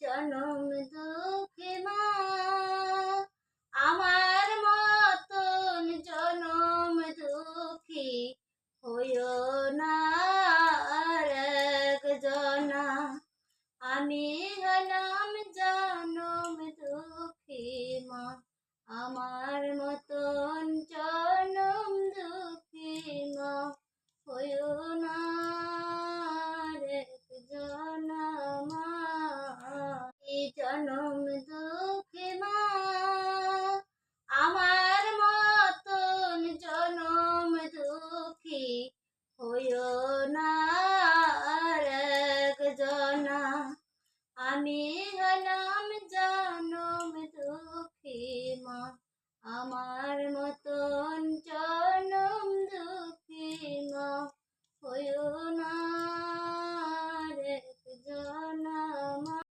জনম দুঃখী মা, আমার মতন জনম দুঃখী হইও না আর একজনা। আমি হলাম জনম দুঃখী মা, আমার মতন জনম দুঃখী মা হইও না আর একজনা মা। জনম দুঃখী মা, আমার মতন জনম দুঃখী হইও না আর একজনা। আমি হলাম জনম দুঃখী মা, আমার মতন জনম দুঃখী মা হইও না।